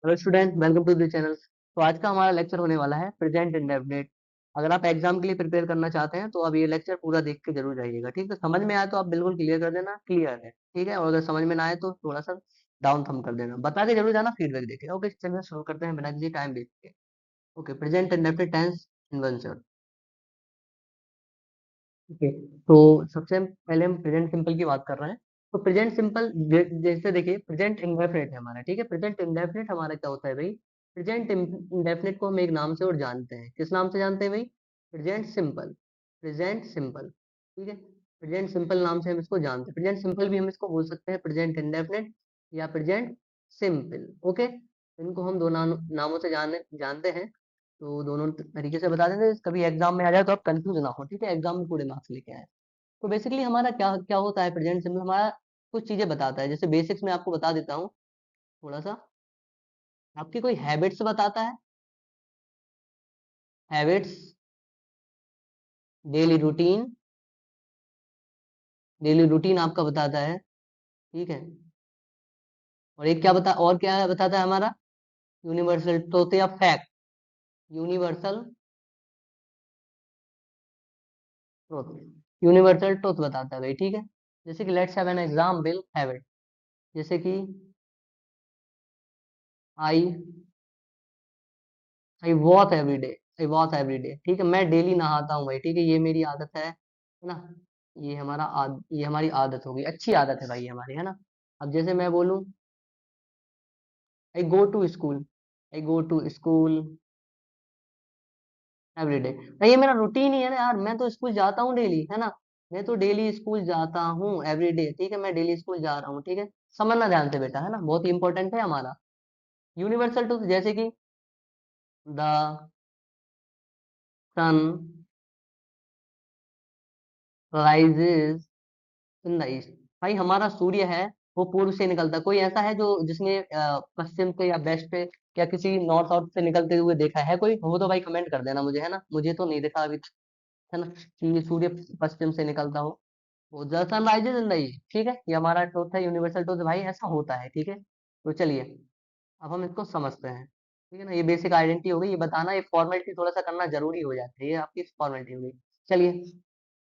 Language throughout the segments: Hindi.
Hello student, welcome to the channel. तो आज का हमारा लेक्चर होने वाला है प्रेजेंट इंडेफिनिट। अगर आप एग्जाम के लिए प्रिपेयर करना चाहते हैं तो अब ये लेक्चर पूरा देख के जरूर जाइएगा, ठीक है। समझ में आए तो आप बिल्कुल क्लियर कर देना, क्लियर है, ठीक है। और अगर समझ में ना आए तो थोड़ा सा डाउन थम कर देना, बता के जरूर जाना, फीडबैक देके। ओके, चलिए शुरू करते हैं बिना किसी टाइम वेस्ट के। Okay, present indefinite tense invention. Okay, तो सबसे पहले हम प्रेजेंट सिंपल की बात कर रहे हैं। तो प्रेजेंट सिंपल जैसे देखिए, प्रेजेंट इंडेफिनिट है हमारा, ठीक है। प्रेजेंट इंडेफिनिट हमारा क्या होता है भाई? प्रेजेंट इंडेफिनिट को हम एक नाम से और जानते हैं। किस नाम से जानते हैं भाई? Present simple. प्रेजेंट सिंपल, ठीक है। प्रेजेंट सिंपल नाम से हम इसको जानते हैं। प्रेजेंट सिंपल भी हम इसको बोल सकते हैं, प्रेजेंट इंडेफिनिट या प्रेजेंट सिंपल। ओके, इनको हम दो नामों से जानते हैं। तो दोनों तरीके से बता देंगे, कभी एग्जाम में आ जाए तो आप कंफ्यूज ना हो, ठीक है। एग्जाम में पूरे मार्क्स लेके आए। तो बेसिकली हमारा क्या क्या होता है प्रेजेंट सिंपल? हमारा कुछ चीजें बताता है। जैसे बेसिक्स में आपको बता देता हूँ थोड़ा सा। आपकी कोई हैबिट्स बताता है, habits, daily routine, daily routine आपका बताता है, ठीक है। और एक क्या बता और क्या बताता है हमारा? यूनिवर्सल ट्रूथ या fact, universal truth, universal truth बताता है भाई, ठीक है। जैसे कि let's have an example habit, जैसे कि आई आई वॉश एवरी डे, आई वॉश एवरी डे, ठीक है। मैं डेली नहाता हूँ भाई, ठीक है। ये मेरी आदत है ना। ये हमारी आदत होगी, अच्छी आदत है भाई ये हमारी, है ना। अब जैसे मैं बोलूँ I go to school, I go to school every day, ये मेरा रूटीन ही है ना यार। मैं तो स्कूल जाता हूँ डेली, है ना। मैं तो डेली स्कूल जाता हूँ एवरी डे, ठीक है। मैं डेली स्कूल जा रहा हूँ, ठीक है। समझना ध्यान से बेटा, है ना, बहुत ही इंपॉर्टेंट है हमारा। यूनिवर्सल ट्रूथ जैसे कि the sun rises in the east, भाई हमारा सूर्य है वो पूर्व से निकलता है। कोई ऐसा है जो जिसने पश्चिम से या वेस्ट पे या किसी नॉर्थ साउथ से निकलते हुए देखा है कोई? हो तो भाई कमेंट कर देना मुझे, है ना। मुझे तो नहीं देखा अभी तक, है ना, कि ये सूर्य पश्चिम से निकलता हो। वो the sun rises in the east, ठीक है। ये हमारा ट्रुथ है, यूनिवर्सल ट्रुथ भाई, ऐसा होता है, ठीक है। तो चलिए अब हम इसको समझते हैं, ठीक है ना। ये बेसिक आइडेंटिटी हो गई, ये बताना, ये फॉर्मेलिटी थोड़ा सा करना जरूरी हो जाती है, ये आपकी फॉर्मेलिटी हो गई। चलिए,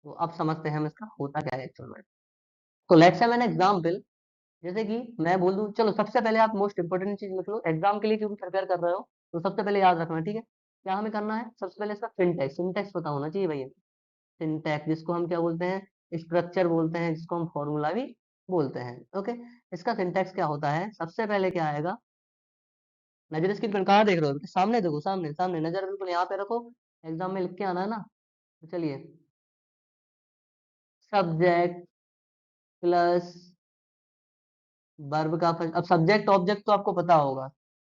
तो अब समझते हैं हम इसका होता क्या है एक्चुअल में। तो लेट्स हैव एन एग्जांपल, जैसे कि मैं बोल दूं, चलो सबसे पहले आप मोस्ट इंपोर्टेंट चीज लिख लो एग्जाम के लिए, क्योंकि प्रिपेयर कर रहे हो तो सबसे पहले याद रखना, ठीक है। क्या हमें करना है? सबसे पहले इसका सिंटैक्स, सिंटैक्स पता होना चाहिए भैया। सिंटैक्स जिसको हम क्या बोलते हैं? स्ट्रक्चर बोलते हैं, जिसको हम फॉर्मूला भी बोलते हैं। ओके, इसका सिंटैक्स क्या होता है? सबसे पहले क्या आएगा? नजर इसकी कहाँ देख रहे हो? सामने देखो, सामने सामने, नजर बिल्कुल यहाँ पे रखो। एग्जाम में लिख के आना है ना। तो चलिए, सब्जेक्ट प्लस वर्ब का अब सब्जेक्ट ऑब्जेक्ट तो आपको पता होगा।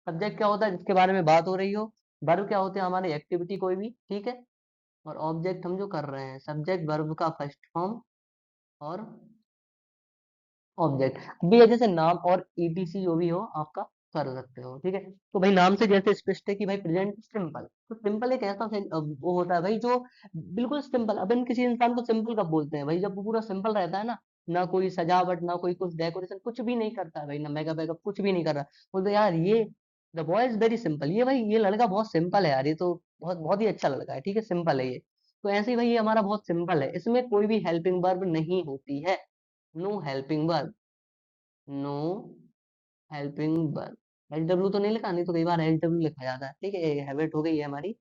सब्जेक्ट क्या होता है? जिसके बारे में बात हो रही हो। वर्ब क्या होते हैं? हमारी एक्टिविटी कोई भी, ठीक है। और ऑब्जेक्ट हम जो कर रहे हैं, सब्जेक्ट वर्ब का फर्स्ट फॉर्म और ऑब्जेक्ट भी है, जैसे नाम और ईटीसी जो भी हो आपका कर सकते हो, ठीक है। तो भाई नाम से जैसे स्पष्ट है कि भाई प्रेजेंट सिंपल, तो सिंपल एक ऐसा वो होता है भाई जो बिल्कुल सिंपल। अब इन किसी इंसान को सिंपल कब बोलते हैं भाई? जब वो पूरा सिंपल रहता है ना, ना कोई सजावट, ना कोई कुछ डेकोरेशन, कुछ भी नहीं करता है भाई, ना मेकअप वेकअप, कुछ भी नहीं कर रहा। बोलते यार ये the boy is very simple, ये भाई ये लड़का बहुत सिंपल है यार, ये तो बहुत बहुत ही अच्छा लड़का है, ठीक है, सिंपल है ये। तो ऐसे ही भाई ये हमारा बहुत सिंपल है, इसमें कोई भी हेल्पिंग वर्ब नहीं होती है। No helping verb, no helping verb. H W तो नहीं लिखा, नहीं तो कई बार एच डब्ल्यू लिखा जाता है, ठीक है। ये हैबिट हो गई है हमारी,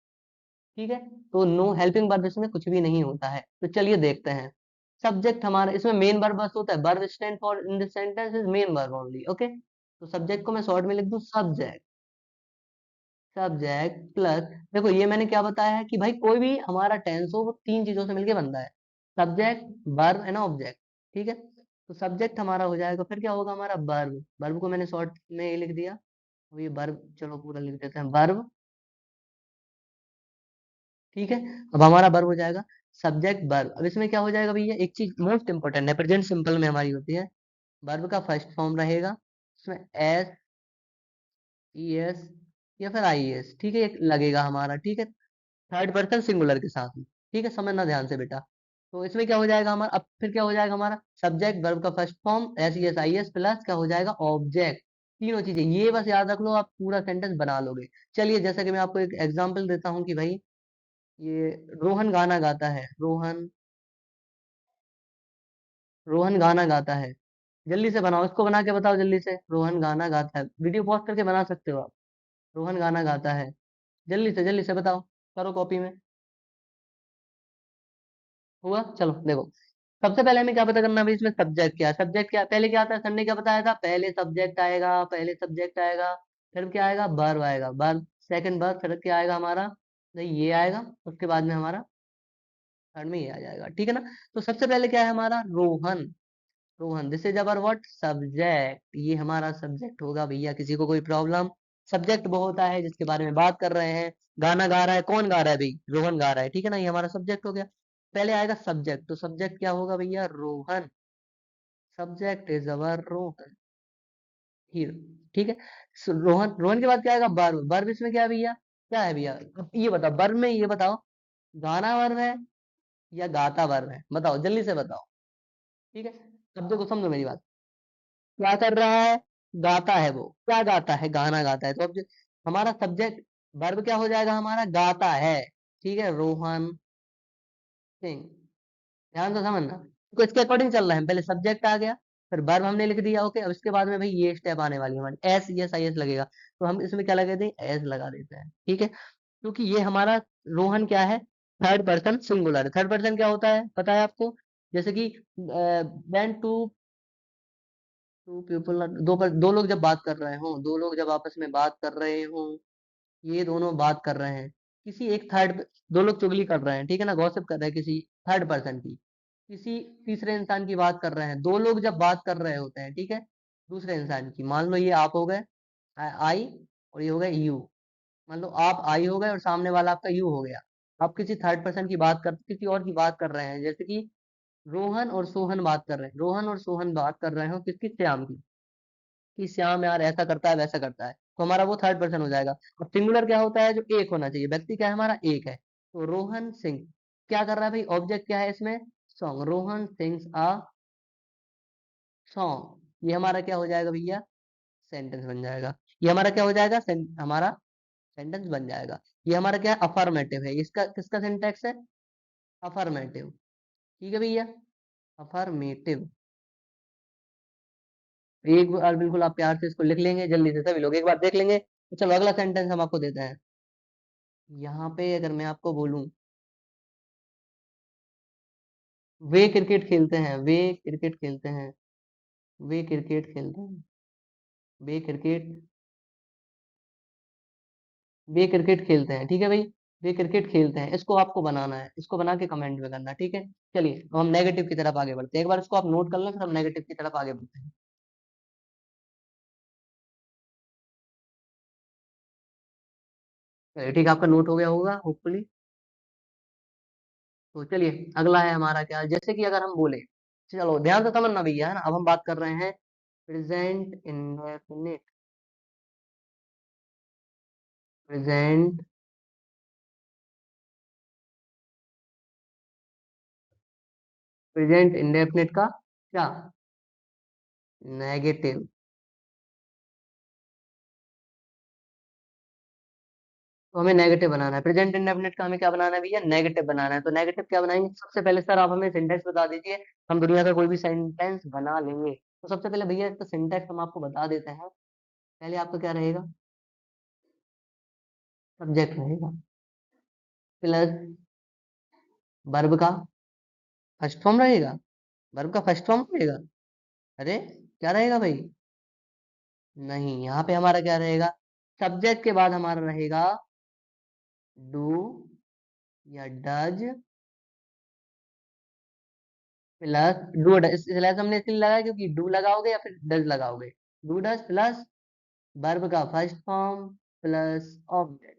ठीक है। तो नो हेल्पिंग वर्ब इसमें कुछ भी नहीं होता है। तो चलिए देखते हैं। सब्जेक्ट हमारा इसमें मेन वर्ब बस होता है। Verb stand for in this sentence is main verb only, okay. तो सब्जेक्ट को मैं शॉर्ट में लिख दूं सब्जेक्ट, सब्जेक्ट प्लस, देखो ये मैंने क्या बताया है कि भाई कोई भी हमारा टेंस हो वो तीन चीजों से मिलके बनता है, सब्जेक्ट वर्ब एंड ऑब्जेक्ट, ठीक है। तो सब्जेक्ट हमारा हो जाएगा, फिर क्या होगा हमारा? वर्ब, वर्ब को मैंने शॉर्ट में ये लिख दिया। अब ये वर्ब चलो पूरा लिख देते हैं, वर्ब, ठीक है। अब हमारा वर्ब हो जाएगा सब्जेक्ट वर्ब। अब इसमें क्या हो जाएगा भैया? एक चीज मोस्ट इंपोर्टेंट है, प्रेजेंट सिंपल में हमारी होती है, वर्ब का फर्स्ट फॉर्म रहेगा उसमें एस ई एस या फिर आई एस, ठीक है, ये लगेगा हमारा, ठीक है, थर्ड पर्सन सिंगुलर के साथ में, ठीक है। समझना ध्यान से बेटा। तो इसमें क्या हो जाएगा हमारा? अब फिर क्या हो जाएगा हमारा? सब्जेक्ट वर्ब का first form S E S I S plus क्या हो जाएगा? ऑब्जेक्ट, तीनों चीजें, ये बस याद रख लो, आप पूरा सेंटेंस बना लोगे। चलिए जैसे कि मैं आपको एक एग्जांपल देता हूँ कि भाई ये रोहन गाना गाता है, रोहन गाना गाता है। जल्दी से बनाओ, इसको बना के बताओ जल्दी से। रोहन गाना गाता है, वीडियो पॉज करके बना सकते हो आप। रोहन गाना गाता है, जल्दी से बताओ, करो कॉपी में। हुआ? चलो देखो, सबसे पहले हमें क्या पता करना है भाई, इसमें सब्जेक्ट क्या है। सब्जेक्ट क्या पहले क्या आता है, सर ने क्या बताया था, पहले सब्जेक्ट आएगा, पहले सब्जेक्ट आएगा, फिर क्या आएगा, वर्ब आएगा, वर्ब सेकंड वर्ब, फिर क्या आएगा हमारा, नहीं ये आएगा, उसके बाद में हमारा थर्ड में ये आ जाएगा, ठीक है ना। तो सबसे पहले क्या है हमारा, Rohan. Rohan, this is our what, subject. ये हमारा सब्जेक्ट होगा भैया, किसी को कोई प्रॉब्लम। सब्जेक्ट वो होता है जिसके बारे में बात कर रहे हैं। गाना गा रहा है, कौन गा रहा है भाई, रोहन गा रहा है, ठीक है ना, ये हमारा सब्जेक्ट हो गया। पहले आएगा सब्जेक्ट, तो सब्जेक्ट क्या होगा भैया, Rohan. Subject is our Rohan, hero, ठीक है। रोहन, रोहन के बाद क्या आएगा, वर्ब। वर्ब इसमें क्या है भैया, क्या है भैया, अब ये बताओ, वर्ब में ये बताओ, गाना वर्ब है या गाता वर्ब है, बताओ जल्दी से बताओ, ठीक है। अब देखो समझो मेरी बात, क्या कर रहा है, गाता है, वो क्या गाता है, गाना गाता है, तो अब हमारा सब्जेक्ट वर्ब क्या हो जाएगा हमारा, गाता है, ठीक है, रोहन सिंह। ध्यान से समझना, तो इसके अकॉर्डिंग चल रहा है, पहले सब्जेक्ट आ गया, फिर वर्ब हमने लिख दिया, ओके। अब इसके बाद में भाई ये स्टेप आने वाली है हमारी, एस, यस, आई एस लगेगा, तो हम इसमें क्या लगा दें, एस लगा देते हैं, ठीक है। क्योंकि ये हमारा रोहन क्या है, थर्ड पर्सन सिंगुलर है। थर्ड पर्सन क्या होता है पता है आपको, जैसे कि व्हेन टू टू पीपल, दो लोग जब बात कर रहे हो, दो लोग जब आपस में बात कर रहे हो, ये दोनों बात कर रहे हैं, किसी एक थर्ड, दो लोग चुगली कर रहे हैं, ठीक है ना, गॉसिप कर रहे हैं किसी थर्ड पर्सन की, किसी तीसरे इंसान की बात कर रहे हैं। दो लोग जब बात कर रहे होते हैं, ठीक है, दूसरे इंसान की, मान लो ये आप हो गए, आई, और ये हो गए यू। मान लो आप आई हो गए और सामने वाला आपका यू हो गया। आप किसी थर्ड पर्सन की बात कर, किसी और की बात कर रहे हैं, जैसे कि रोहन और सोहन बात कर रहे हैं, रोहन और सोहन बात कर रहे हो किसकी, श्याम की, कि श्याम यार ऐसा करता है वैसा करता है, तो हमारा वो थर्ड पर्सन हो जाएगा। अब सिंगुलर क्या होता है, जो एक होना चाहिए, व्यक्ति क्या है हमारा, एक है। तो रोहन सिंह क्या कर रहा है भाई, ऑब्जेक्ट क्या है इसमें, song, Rohan sings a song, ये हमारा क्या हो जाएगा भैया, सेंटेंस बन जाएगा। ये हमारा क्या हो जाएगा, हमारा सेंटेंस बन जाएगा। ये हमारा क्या है, अफर्मेटिव है, इसका किसका सिंटेक्स है, अफर्मेटिव, ठीक है भैया, अफर्मेटिव। एक बार बिल्कुल आप प्यार से इसको लिख लेंगे, जल्दी से सभी लोग एक बार देख लेंगे, तो चलो अगला सेंटेंस हम आपको देते हैं। यहाँ पे अगर मैं आपको बोलूं, वे क्रिकेट खेलते हैं, वे क्रिकेट खेलते हैं, वे क्रिकेट खेलते हैं, वे क्रिकेट, वे क्रिकेट खेलते हैं, ठीक है भाई, वे क्रिकेट खेलते हैं, इसको आपको बनाना है, इसको बना के कमेंट में करना, ठीक है। चलिए अब हम नेगेटिव की तरफ आगे बढ़ते हैं, एक बार इसको आप नोट कर लें, फिर हम नेगेटिव की तरफ आगे बढ़ते हैं। चलिए, ठीक है, आपका नोट हो गया होगा होपफुली। तो चलिए अगला है हमारा क्या, जैसे कि अगर हम बोले, चलो ध्यान से समझना भैया, है ना, अब हम बात कर रहे हैं present indefinite, present, present indefinite का क्या, नेगेटिव। तो हमें नेगेटिव बनाना है, प्रेजेंट इंडेफिनिट का हमें क्या बनाना है भैया, नेगेटिव बनाना है। तो नेगेटिव क्या बनाएंगे, सबसे पहले सर आप हमें सिंटेक्स बता दीजिए, हम दुनिया का कोई भी सेंटेंस बना लेंगे। तो सबसे पहले भैया इसका सिंटेक्स हम आपको बता देते हैं। पहले आपका क्या रहेगा, सब्जेक्ट रहेगा, प्लस वर्ब का फर्स्ट फॉर्म रहेगा, वर्ब का फर्स्ट फॉर्म रहेगा, अरे क्या रहेगा भाई, नहीं, यहाँ पे हमारा क्या रहेगा, सब्जेक्ट के बाद हमारा रहेगा डू या does, plus do does, plus हमने इसलिए लगाया क्योंकि डू लगाओगे या फिर डज लगाओगे, डू डज प्लस वर्ब का फर्स्ट फॉर्म प्लस ऑब्जेक्ट।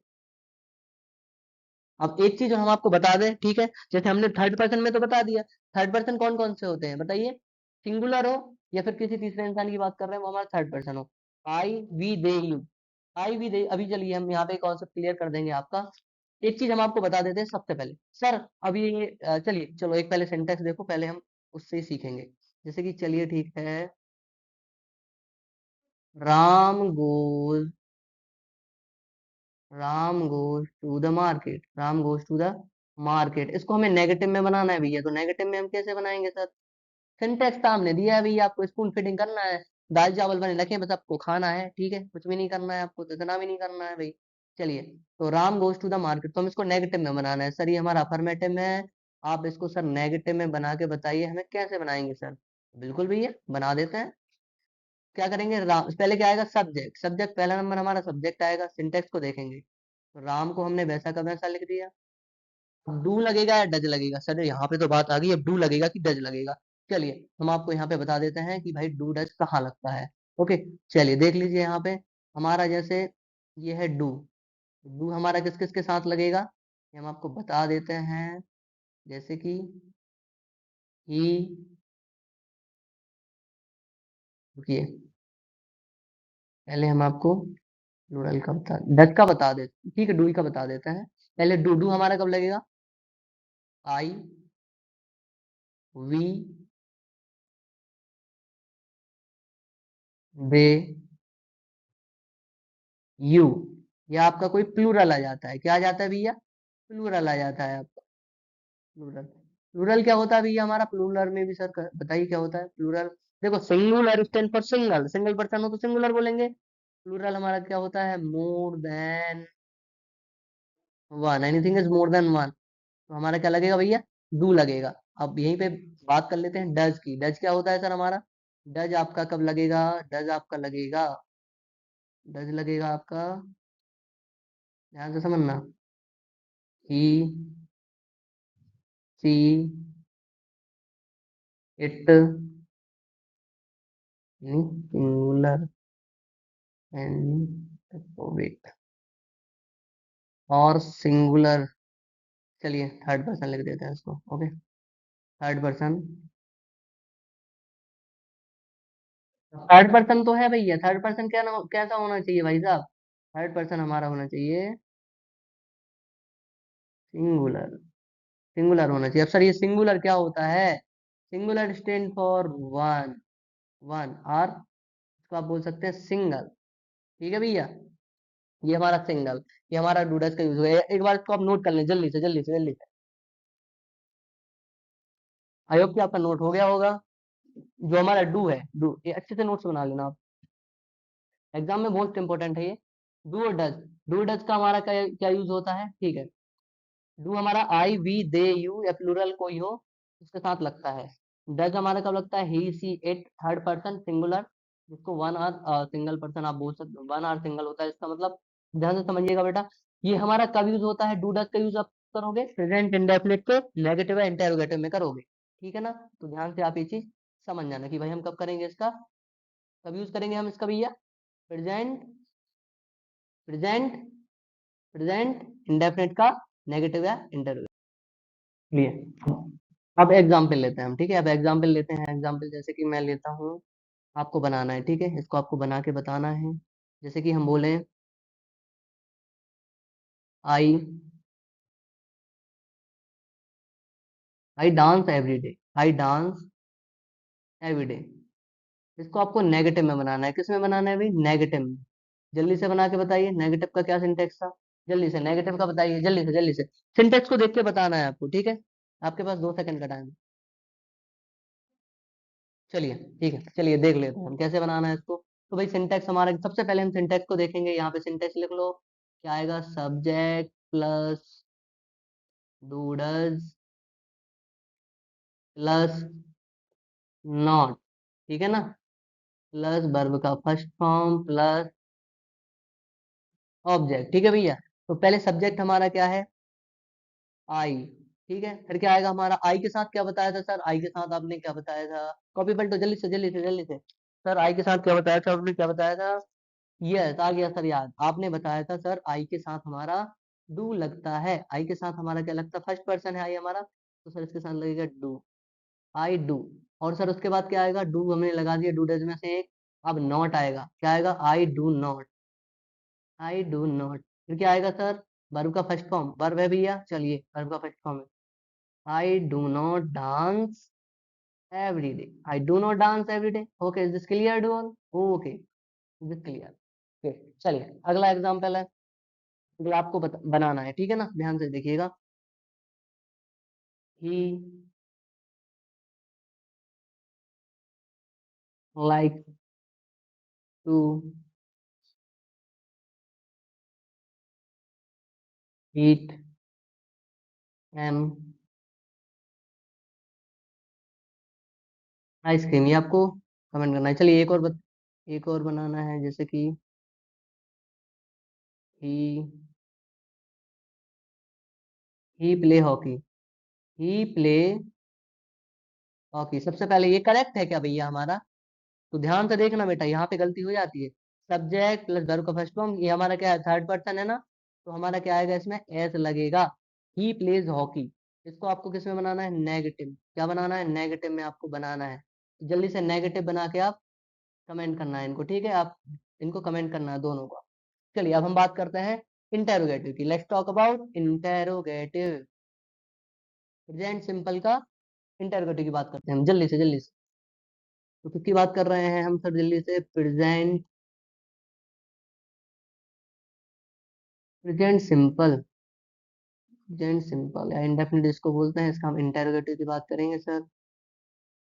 अब एक चीज हम आपको बता दें, ठीक है, जैसे हमने थर्ड पर्सन में तो बता दिया, थर्ड पर्सन कौन कौन से होते हैं बताइए, सिंगुलर हो या फिर किसी तीसरे इंसान की बात कर रहे हैं, वो हमारा थर्ड पर्सन हो। I we they you, I we they, अभी चलिए हम यहाँ पे कॉन्सेप्ट क्लियर कर देंगे आपका। एक चीज हम आपको बता देते हैं सबसे पहले, सर अभी ये चलिए चलो एक पहले सेंटेक्स देखो, पहले हम उससे ही सीखेंगे। जैसे कि चलिए ठीक है, Ram goes Ram goes to the market, Ram goes to the market. इसको हमें नेगेटिव में बनाना है भैया, तो नेगेटिव में हम कैसे बनाएंगे सर? सिंटेक्स सामने दिया है भैया, आपको स्पून फीडिंग करना है, दाल चावल बने रखे हैं, बस आपको खाना है, ठीक है, कुछ भी नहीं करना है आपको, तो इतना भी नहीं करना है भाई। चलिए, तो Ram goes to the market, तो हम इसको नेगेटिव में बनाना है सर, ये हमारा अफर्मेटिव में है। आप इसको सर नेगेटिव में बना के बताइए हमें कैसे बनाएंगे सर। बिल्कुल भैया, बना देते हैं। क्या करेंगे, राम पहले क्या आएगा, सब्जेक्ट, सब्जेक्ट पहला नंबर हमारा सब्जेक्ट आएगा, सिंटेक्स को देखेंगे, तो राम को हमने वैसा का वैसा लिख दिया। डू लगेगा या डज लगेगा सर? यहाँ पे तो बात आ गई, अब डू लगेगा कि डज लगेगा। चलिए, हम आपको यहाँ पे बता देते हैं कि भाई डू डज कहाँ लगता है। ओके, चलिए देख लीजिए यहाँ पे, हमारा जैसे ये है डू, डू हमारा किस किस के साथ लगेगा, ये हम आपको बता देते हैं। जैसे कि ही, रुकिए, पहले हम आपको प्लूरल का बता, डज का बता देते, ठीक है, डू का बता देते हैं। पहले डू, डू हमारा कब लगेगा, आई, वी, दे, यू, या आपका कोई प्लूरल आ जाता है, क्या आ जाता है भैया, प्लूरल आ जाता है आपका, प्लूरल। प्लूरल क्या होता है भैया हमारा, प्लूरल में भी सर बताइए क्या होता है प्लूरल। देखो, singular stand for single, single person हो तो सिंगुलर बोलेंगे। प्लूरल हमारा क्या होता है, more than one, anything is more than one, तो हमारा क्या लगेगा भैया, डू लगेगा। अब यहीं पे बात कर लेते हैं डज की, डज क्या होता है सर हमारा, डज आपका कब लगेगा, डज आपका लगेगा, डज लगेगा आपका, ध्यान से समझना, ही, सी, इट, सिंगुलर एंड वेट, और सिंगुलर। चलिए थर्ड पर्सन लिख देते हैं इसको, okay, third person, third person तो है भैया, थर्ड पर्सन क्या ना, कैसा होना चाहिए भाई साहब, थर्ड पर्सन हमारा होना चाहिए सिंगुलर, सिंगुलर होना चाहिए। अब सर ये सिंगुलर क्या होता है, singular stand for one, one, और इसको आप बोल सकते हैं सिंगल, ठीक है भैया, ये हमारा सिंगल, ये हमारा डूडस का यूज हो गया। एक बार इसको आप नोट कर लें जल्दी से, जल्दी से, जल्दी से, आई होप कि आपका नोट हो गया होगा। जो हमारा डू है, डू, ये अच्छे से नोट्स बना लेना आप, एग्जाम में मोस्ट इंपॉर्टेंट है ये। डू और डज, डू डज का हमारा क्या क्या यूज होता है, ठीक है, डू हमारा आई, वी, दे, यू या प्लूरल कोई हो उसके साथ लगता है। डज हमारा कब लगता है, ही, सी, इट, थर्ड पर्सन सिंगुलर, जिसको वन आर सिंगल पर्सन आप बोल सकते हो, वन आर सिंगल होता है इसका मतलब, ध्यान से समझिएगा बेटा। ये हमारा कब यूज होता है, डू डज का यूज आप करोगे प्रेजेंट इंडेफिनिट को नेगेटिव या इंटेरोगेटिव में करोगे, ठीक है ना, तो ध्यान से आप ये चीज समझ जाना कि भाई हम कब करेंगे इसका, कब यूज करेंगे हम इसका भैया, प्रेजेंट, प्रेजेंट, प्रेजेंट इंडेफिनिट का नेगेटिव या इंटेरोगेटिव लिए। अब एग्जाम्पल लेते हैं हम, ठीक है, अब एग्जाम्पल लेते हैं, एग्जाम्पल जैसे कि मैं लेता हूँ, आपको बनाना है, ठीक है, इसको आपको बना के बताना है। जैसे कि हम बोले, I I dance every day, I dance every day, इसको आपको नेगेटिव में बनाना है, किस में बनाना है भाई, नेगेटिव में। जल्दी से बना के बताइए, नेगेटिव का क्या सिंटेक्स था, जल्दी से नेगेटिव का बताइए, जल्दी से, जल्दी से, सिंटेक्स को देख के बताना है आपको, ठीक है, आपके पास 2 सेकंड का टाइम है। चलिए, ठीक है, चलिए देख लेते हैं हम कैसे बनाना है इसको। तो भाई सिंटेक्स हमारा, सबसे पहले हम सिंटेक्स को देखेंगे, यहाँ पे सिंटेक्स लिख लो, क्या आएगा, सब्जेक्ट प्लस डूडज प्लस नॉट, ठीक है ना, प्लस वर्ब का फर्स्ट फॉर्म प्लस ऑब्जेक्ट, ठीक है भैया। तो पहले सब्जेक्ट हमारा क्या है, आई, ठीक है, फिर क्या आएगा हमारा, आई के साथ क्या बताया था सर, आई के साथ आपने क्या बताया था, कॉपी पलटो जल्दी से, जल्दी से, जल्दी से, सर आई के साथ क्या बताया था आपने, क्या बताया था, यस आ गया सर याद, आपने बताया था सर आई के साथ हमारा डू लगता है, आई के साथ हमारा क्या लगता है, फर्स्ट पर्सन है आई हमारा, तो सर इसके साथ लगेगा डू, आई डू। और सर उसके बाद क्या आएगा, डू हमने लगा दिया डू डज में से एक, अब नॉट आएगा, क्या आएगा, I do not, I do not, फिर क्या आएगा सर, वर्ब का फर्स्ट फॉर्म, वर्ब है भैया, चलिए वर्ब का फर्स्ट फॉर्म है, I do not dance every day, I do not dance every day, okay, is this clear do all, okay. Is it clear? चलिए अगला एग्जाम्पल है जो आपको बनाना है, ठीक है ना, ध्यान से देखिएगा। He like to eat an ice cream, ये आपको कमेंट करना है। चलिए एक और बनाना है, जैसे कि ही ही प्ले हॉकी, ही प्ले हॉकी। सबसे पहले ये करेक्ट है क्या भैया हमारा? तो ध्यान से देखना बेटा, यहाँ पे गलती हो जाती है। सब्जेक्ट प्लस वर्ब का फर्स्ट फॉर्म, ये हमारा क्या है, थर्ड पर्सन है ना, तो हमारा क्या आएगा इसमें, एस लगेगा। He plays hockey. इसको आपको किस में बनाना है, नेगेटिव। क्या बनाना है, नेगेटिव में आपको बनाना है। जल्दी से नेगेटिव बना के आप कमेंट करना है इनको, ठीक है, आप इनको कमेंट करना है दोनों को। चलिए अब हम बात करते हैं इंटेरोगेटिव की। Let's talk about interrogative. Present simple का इंटेरोगेटिव की बात करते हैं हम, जल्दी से जल्दी से। तो किसकी बात कर रहे हैं हम सर, जल्दी से। प्रेजेंट सिंपल, प्रेजेंट सिंपल या इंडेफिनिट इसको बोलते हैं, इसका हम इंटेरोगेटिव की बात करेंगे सर।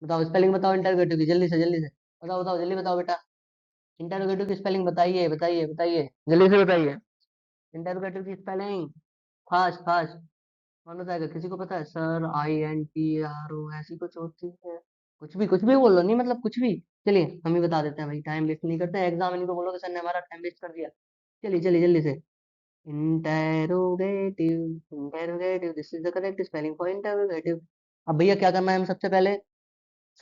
बताओ स्पेलिंग बताओ इंटेरोगेटिव की, जल्दी से जल्दी से। बताओ बताओ जल्दी बताओ बेटा। इंटेरोगेटिव की स्पेलिंग बताइए बताइए बताइए, जल्दी से बताइए। इंटेरोगेटिव की स्पेलिंग, फास्ट फास्ट। कौन बताएगा, किसी को पता है सर? INTRO ऐसी कुछ होती है? कुछ भी बोलो, नहीं मतलब कुछ भी। चलिए हम ही बता देते हैं भाई, टाइम वेस्ट नहीं करते हैं, एग्जाम इनको बोलोगे सर ने हमारा टाइम वेस्ट कर दिया। चलिए चलिए जल्दी से। Interrogative, interrogative, this is the correct spelling for interrogative. अब भैया क्या करना है, हम सबसे पहले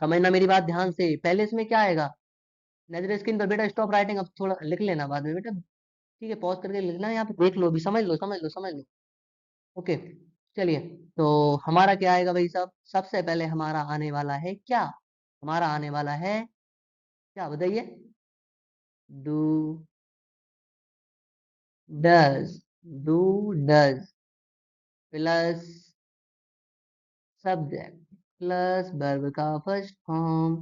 समझना मेरी बात ध्यान से, पहले इसमें क्या आएगा, नजर स्क्रीन पर बेटा, स्टॉप राइटिंग, अब थोड़ा लिख लेना बाद में बेटा, ठीक है, पॉज करके लिखना है, यहाँ पे देख लो भी, समझ लो समझ लो समझ लो। ओके। चलिए, तो हमारा क्या आएगा भाई साहब, सबसे पहले हमारा आने वाला है क्या, हमारा आने वाला है क्या, बताइए। Do, does, do does plus subject plus verb का फर्स्ट फॉर्म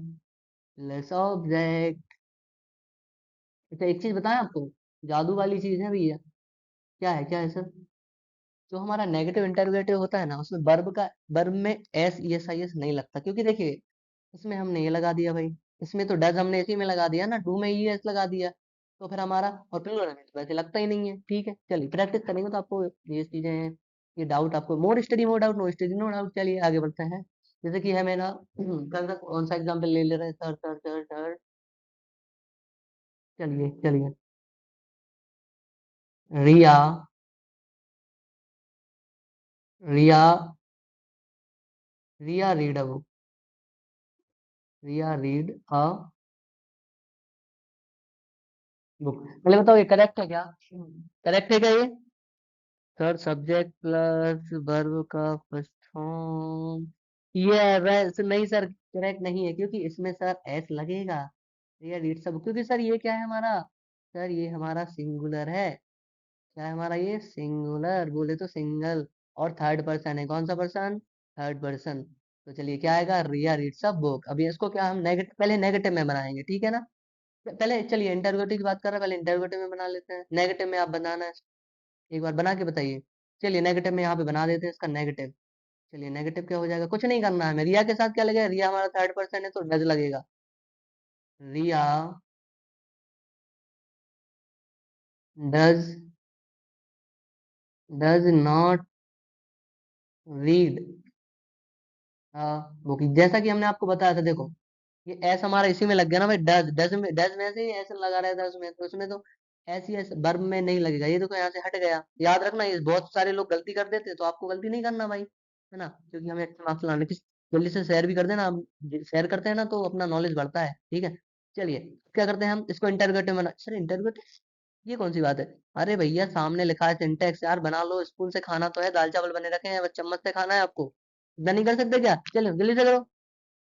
प्लस ऑब्जेक्ट। अच्छा एक चीज बताएं आपको, जादू वाली चीज है भैया। क्या है सर? जो हमारा नेगेटिव इंटरोगेटिव होता है ना, उसमें वर्ब में SES IS नहीं लगता, क्योंकि देखिए इसमें हमने ये लगा दिया भाई, इसमें तो डज हमने इसी में लगा दिया ना, डू में ES लगा दिया, तो फिर हमारा और प्लूरल में तो वैसे लगता ही नहीं है। ठीक है, चलिए प्रैक्टिस करेंगे तो आपको ये चीजें हैं, ये डाउट आपको, more study more doubt, no study no doubt. चलिए आगे बढ़ते हैं। जैसे कि है मेरा कल का कौन सा एग्जाम्पल ले ले रहे हैं सर, सर। चलिए चलिए, Riya, Riya, Riya read a book, Riya read a book. पहले बताओ ये करेक्ट है क्या, करेक्ट है क्या ये? सर सब्जेक्ट प्लस वर्ब का फर्स्ट फॉर्म, ये वैसे नहीं सर, करेक्ट नहीं है, क्योंकि इसमें सर एस लगेगा। ये रीड सब, क्योंकि सर ये क्या है हमारा, सर ये हमारा सिंगुलर है। क्या है हमारा, ये सिंगुलर बोले तो सिंगल, और थर्ड पर्सन है, कौन सा पर्सन, थर्ड पर्सन। तो चलिए क्या आएगा, रिया रीड सब बुक। अभी इसको क्या हम नेगेटिव, पहले नेगेटिव में बनाएंगे, ठीक है ना। पहले चलिए इंटरोगेटिव की बात कर रहे हैं, पहले इंटरोगेटिव में बना लेते हैं, नेगेटिव में आप बनाना है, एक बार बना के बताइए। चलिए नेगेटिव में यहाँ पे बना देते हैं इसका नेगेटिव। चलिए नेगेटिव क्या हो जाएगा, कुछ नहीं करना है, रिया के साथ क्या लगेगा, रिया हमारा थर्ड पर्सन है तो डज लगेगा। Riya does, does not read book, जैसा कि हमने आपको बताया था, देखो ये एस हमारा इसी में लग गया ना भाई, डज, डज में से ही ऐसे लगा रहता है उसमें, तो उसमें तो ऐसी ऐसे वर्ब में नहीं लगेगा, ये देखो यहाँ से हट गया। याद रखना, ये बहुत सारे लोग गलती कर देते हैं, तो आपको गलती नहीं करना भाई, है ना, क्योंकि हमें अच्छे मार्क्स लाने की। जल्दी से शेयर भी कर देना, आप शेयर करते हैं ना तो अपना नॉलेज बढ़ता है, ठीक है। चलिए क्या करते हैं हम, इसको इंटरगेटिव बना, सर इंटरगेटिव ये कौन सी बात है? अरे भैया सामने लिखा है सिंटेक्स, यार बना लो, स्कूल से खाना तो है, दाल चावल बने रखे हैं, बस चम्मच से खाना है आपको, इतना नहीं कर सकते क्या? चलो जल्दी से करो।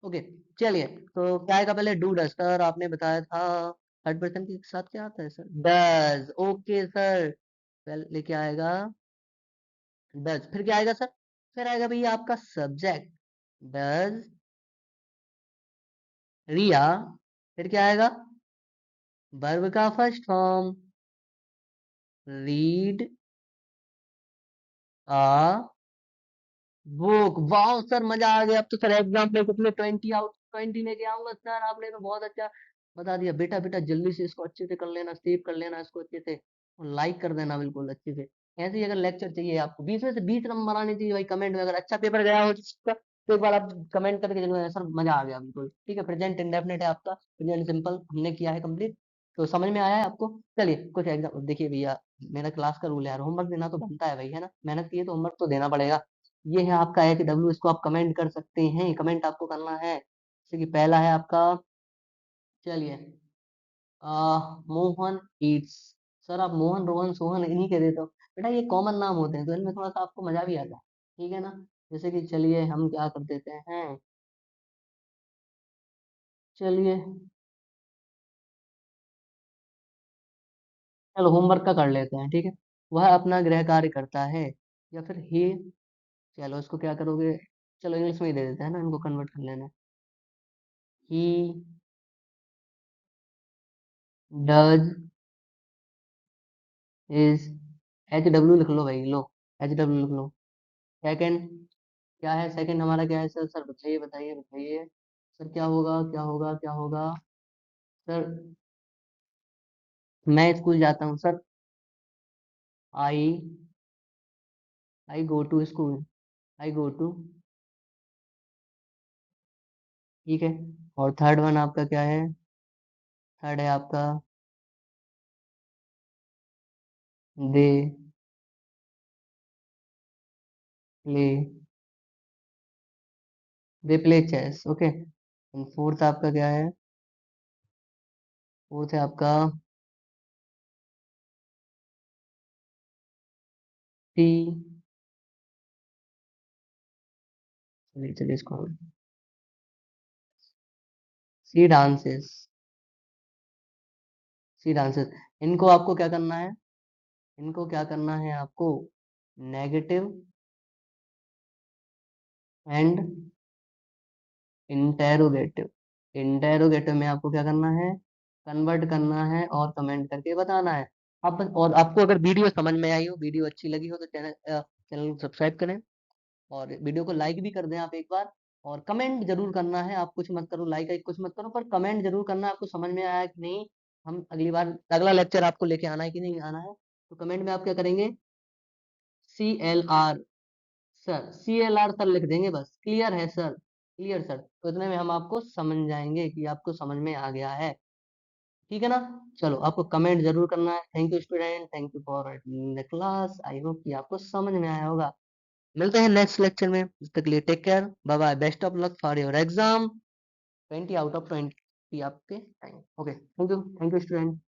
ओके। चलिए, तो क्या आएगा, पहले डू डज, सर आपने बताया था थर्ड पर्सन के साथ क्या आता है सर, डज, ओके सर। पहले क्या आएगा, डज, फिर क्या आएगा सर, फिर आएगा भैया आपका सब्जेक्ट, डज रिया, फिर क्या आएगा, वर्ब का फर्स्ट फॉर्म, रीड आ बुक। वाह सर, मजा आ गया। अब तो सर एग्जाम में कितने 20 लेके आऊंगा सर। आपने तो बहुत अच्छा बता दिया। बेटा बेटा जल्दी से इसको अच्छे से कर लेना, सेव कर लेना इसको अच्छे से, और लाइक कर देना बिल्कुल अच्छे से। ऐसे ही अगर लेक्चर चाहिए आपको 20 में से 20 नंबर आने चाहिए भाई कमेंट में। अगर अच्छा पेपर गया हो जिसका, तो एक बार आप कमेंट करके जरूर सर मजा आ गया बिल्कुल। ठीक है, प्रेजेंट इंडेफिनिट है आपका, प्रेजेंट सिंपल हमने किया है कंप्लीट। तो समझ में आया है आपको? चलिए कुछ एग्जाम देखिए भैया, मेरा क्लास का रूल है यार, होमवर्क देना तो बनता है भाई, है ना। मेहनत की है तो होमवर्क तो देना पड़ेगा। ये है आपका HW, इसको आप कमेंट कर सकते हैं। कमेंट आपको करना है, जैसे कि पहला है आपका, चलिए, मोहन ईट्स। सर आप मोहन रोहन सोहन इन्हीं के देते हो बेटा, ये कॉमन नाम होते हैं तो इनमें थोड़ा सा आपको मजा भी आता है। ठीक है ना। जैसे कि चलिए हम क्या कर देते हैं, चलिए, चलो होमवर्क का कर लेते हैं। ठीक है, वह अपना गृह कार्य करता है, या फिर ही, चलो इसको क्या करोगे, चलो इंग्लिश में ही दे देते हैं ना, इनको कन्वर्ट कर लेना। ही डज इज, HW लिख लो भाई, लो HW लिख लो। सेकंड क्या है, सेकंड हमारा क्या है सर? सर बताइए बताइए बताइए, सर क्या होगा क्या होगा क्या होगा? सर मैं स्कूल जाता हूँ sir. I I go to school, I go to. ठीक है, और थर्ड वन आपका क्या है? थर्ड है आपका they play, they play chess. Okay, fourth आपका क्या है? फोर्थ है आपका सी, चलिए चलिए इसको, सी डांसेस, सी डांसेस। इनको आपको क्या करना है, इनको क्या करना है आपको? नेगेटिव एंड इंटेरोगेटिव, इंटेरोगेटिव में आपको क्या करना है? कन्वर्ट करना है और कमेंट करके बताना है। अब बस, और आपको अगर वीडियो समझ में आई हो, वीडियो अच्छी लगी हो, तो चैनल को सब्सक्राइब करें, और वीडियो को लाइक भी कर दें आप एक बार। और कमेंट जरूर करना है, आप कुछ मत करो, लाइक कुछ मत करो, पर कमेंट जरूर करना है, आपको समझ में आया कि नहीं। हम अगली बार अगला लेक्चर आपको लेके आना है कि नहीं आना है, तो कमेंट में आप क्या करेंगे? CLR सर, CLR सर लिख देंगे बस, क्लियर है सर, क्लियर सर, तो इतने में हम आपको समझ जाएंगे कि आपको समझ में आ गया है। ठीक है ना। चलो आपको कमेंट जरूर करना है। Thank you student, thank you for the class, I hope कि आपको समझ में आया होगा। मिलते हैं नेक्स्ट लेक्चर में, तब तक के लिए take care, bye bye, best of luck for your exam. 20 out of 20 आपके time. Okay, thank you student.